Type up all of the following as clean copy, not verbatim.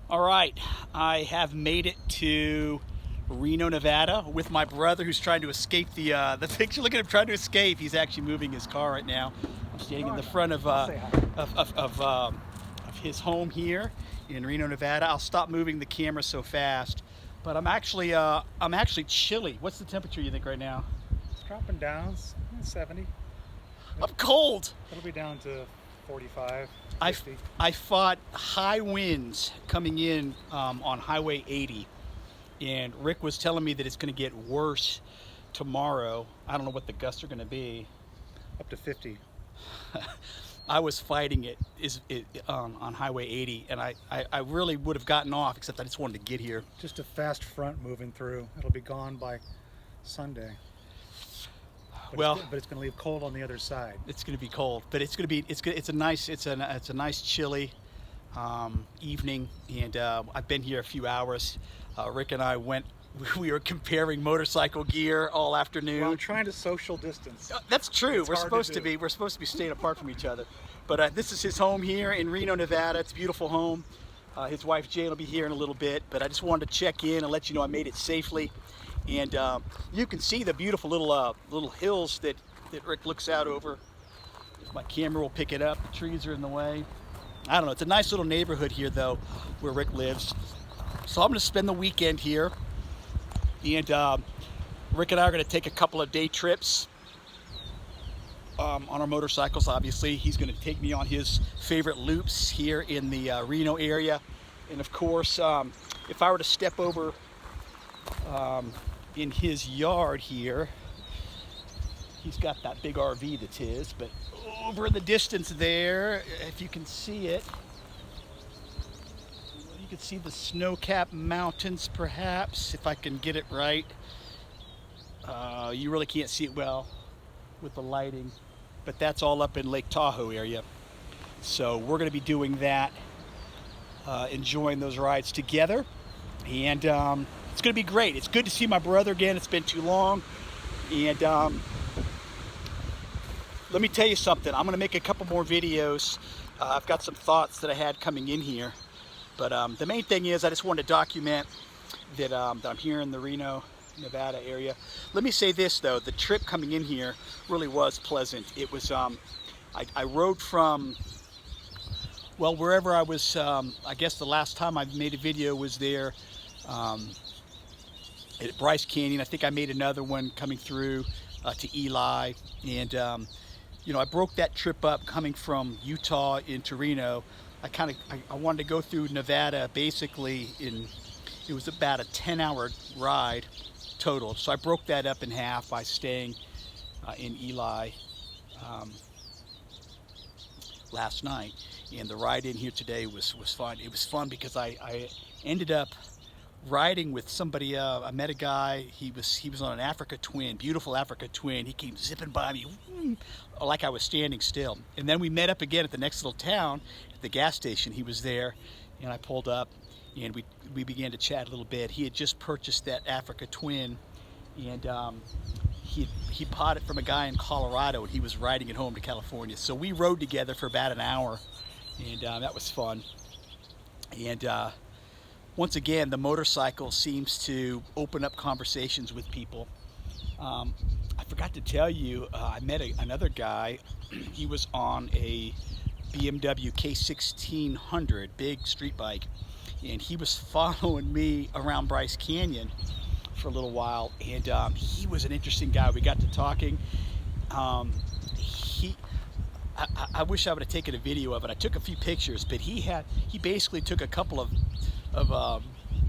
All right, I have made it to Reno, Nevada with my brother who's trying to escape the picture. Look at him trying to escape. He's actually moving his car right now. I'm standing in the front I'll say hi. of his home here in Reno, Nevada. I'll stop moving the camera so fast, but I'm actually chilly. What's the temperature you think right now? It's dropping down. It's 70. I'm cold. It'll be down to 45, I 50. I fought high winds coming in on Highway 80, and Rick was telling me that it's going to get worse tomorrow. I don't know what the gusts are going to be. Up to 50. I was fighting it on Highway 80, and I really would have gotten off, except I just wanted to get here. Just a fast front moving through. It'll be gone by Sunday. Well, but it's going to leave cold on the other side. it's going to be cold, but it's a nice chilly evening, and I've been here a few hours. Rick and I we were comparing motorcycle gear all afternoon. Well, I'm trying to social distance. That's true. It's We're hard supposed to to do. be. We're supposed to be staying apart from each other. But this is his home here in Reno, Nevada. It's a beautiful home. His wife Jane will be here in a little bit. But I just wanted to check in and let you know I made it safely. And you can see the beautiful little hills that Rick looks out over. If my camera will pick it up. The trees are in the way. I don't know. It's a nice little neighborhood here, though, where Rick lives. So I'm going to spend the weekend here. And Rick and I are going to take a couple of day trips on our motorcycles. Obviously, he's going to take me on his favorite loops here in the Reno area. And of course, if I were to step over in his yard here, he's got that big RV that's his, but over in the distance there, if you can see it, you can see the snow-capped mountains perhaps, if I can get it right. You really can't see it well with the lighting, but that's all up in Lake Tahoe area. So we're going to be doing that, enjoying those rides together, and it's going to be great. It's good to see my brother again. It's been too long, and let me tell you something. I'm going to make a couple more videos. I've got some thoughts that I had coming in here, but the main thing is I just wanted to document that, that I'm here in the Reno, Nevada area. Let me say this though, the trip coming in here really was pleasant. It was, I rode from, well, wherever I was, I guess the last time I made a video was there at Bryce Canyon. I think I made another one coming through to Eli, and you know, I broke that trip up coming from Utah into Reno. I wanted to go through Nevada basically it was about a 10-hour ride total. So I broke that up in half by staying in Eli last night. And the ride in here today was fun. It was fun because I ended up riding with somebody. I met a guy. He was on an Africa Twin, beautiful Africa Twin. He came zipping by me like I was standing still. And then we met up again at the next little town at the gas station. He was there, and I pulled up, and we began to chat a little bit. He had just purchased that Africa Twin, and he bought it from a guy in Colorado, and he was riding it home to California. So we rode together for about an hour, and that was fun. And once again, the motorcycle seems to open up conversations with people. I forgot to tell you, I met another guy. He was on a BMW K1600, big street bike, and he was following me around Bryce Canyon for a little while, and he was an interesting guy. We got to talking. I wish I would have taken a video of it. I took a few pictures, but he basically took a couple of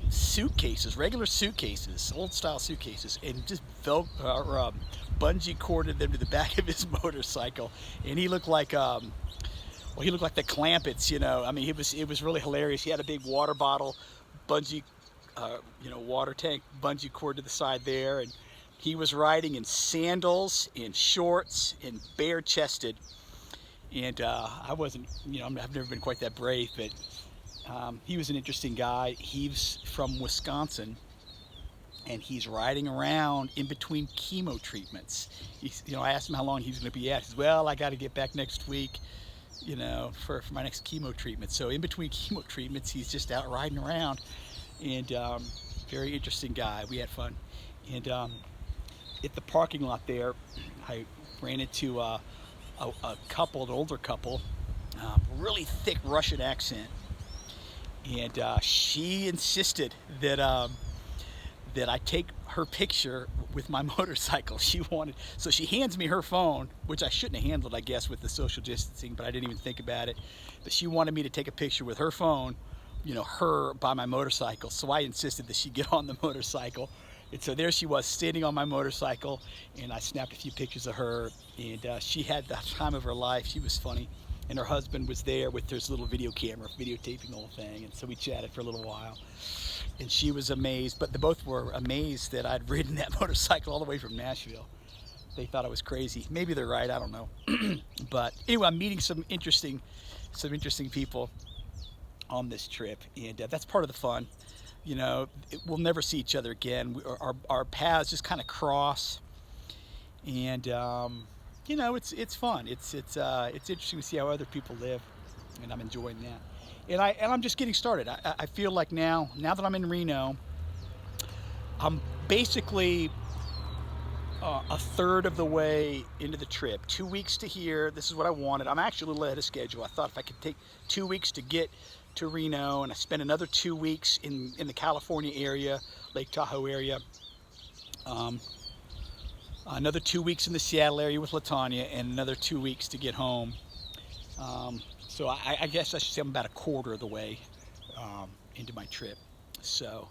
suitcases, regular suitcases, old style suitcases, and just bungee corded them to the back of his motorcycle. And he looked like well, he looked like the Clampets, you know. I mean, it was really hilarious. He had a big water bottle bungee, you know, water tank bungee cord to the side there, and he was riding in sandals and shorts and bare chested. And I wasn't, you know, I've never been quite that brave, but he was an interesting guy. He's from Wisconsin, and he's riding around in between chemo treatments. You know, I asked him how long he was going to be at. He says, well, I got to get back next week. you know, for my next chemo treatment. So in between chemo treatments, he's just out riding around, and very interesting guy. We had fun. And at the parking lot there, I ran into a couple, an older couple, really thick Russian accent, and she insisted that that I take her picture with my motorcycle. She wanted, so she hands me her phone, which I shouldn't have handled, I guess, with the social distancing, but I didn't even think about it. But she wanted me to take a picture with her phone, you know, her by my motorcycle. So I insisted that she get on the motorcycle. And so there she was standing on my motorcycle, and I snapped a few pictures of her, and she had the time of her life. She was funny. And her husband was there with his little video camera, videotaping the whole thing. And so we chatted for a little while. And she was amazed, but they both were amazed that I'd ridden that motorcycle all the way from Nashville. They thought I was crazy. Maybe they're right, I don't know. But anyway, I'm meeting some interesting people on this trip, and that's part of the fun. You know, we'll never see each other again. Our paths just kind of cross, and you know, it's fun. It's interesting to see how other people live, and I'm enjoying that. And I'm just getting started. I feel like now that I'm in Reno, I'm basically a third of the way into the trip. 2 weeks to here. This is what I wanted. I'm actually a little ahead of schedule. I thought if I could take 2 weeks to get to Reno, and I spend another 2 weeks in the California area, Lake Tahoe area, another 2 weeks in the Seattle area with LaTanya, and another 2 weeks to get home. So I guess I should say I'm about a quarter of the way into my trip. So,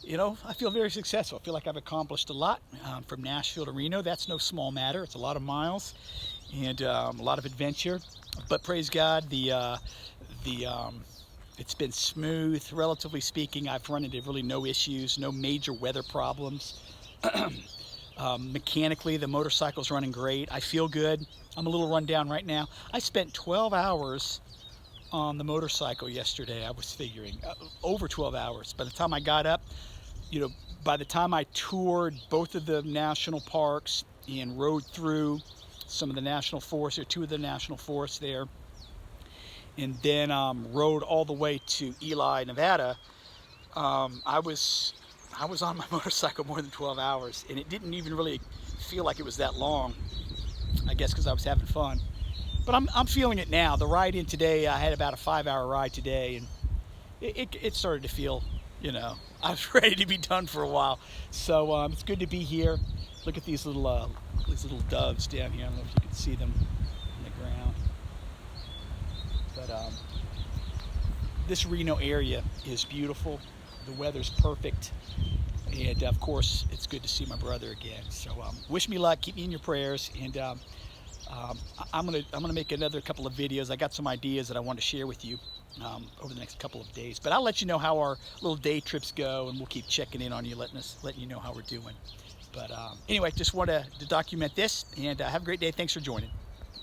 you know, I feel very successful. I feel like I've accomplished a lot from Nashville to Reno. That's no small matter. It's a lot of miles and a lot of adventure. But praise God, it's been smooth, relatively speaking. I've run into really no issues, no major weather problems. Mechanically, the motorcycle's running great. I feel good. I'm a little run down right now. I spent 12 hours on the motorcycle yesterday. I was figuring over 12 hours. By the time I got up, you know, by the time I toured both of the national parks and rode through some of the national forests, or two of the national forests there, and then rode all the way to Ely, Nevada, I was on my motorcycle more than 12 hours, and it didn't even really feel like it was that long, I guess because I was having fun. But I'm feeling it now. The ride in today, I had about a 5-hour ride today, and it started to feel, you know, I was ready to be done for a while. So it's good to be here. Look at these little doves down here. I don't know if you can see them on the ground. But this Reno area is beautiful. The weather's perfect. And of course, it's good to see my brother again. So wish me luck. Keep me in your prayers. And I'm gonna make another couple of videos. I got some ideas that I want to share with you over the next couple of days. But I'll let you know how our little day trips go, and we'll keep checking in on you, letting you know how we're doing. But anyway, just wanted to document this, and have a great day. Thanks for joining.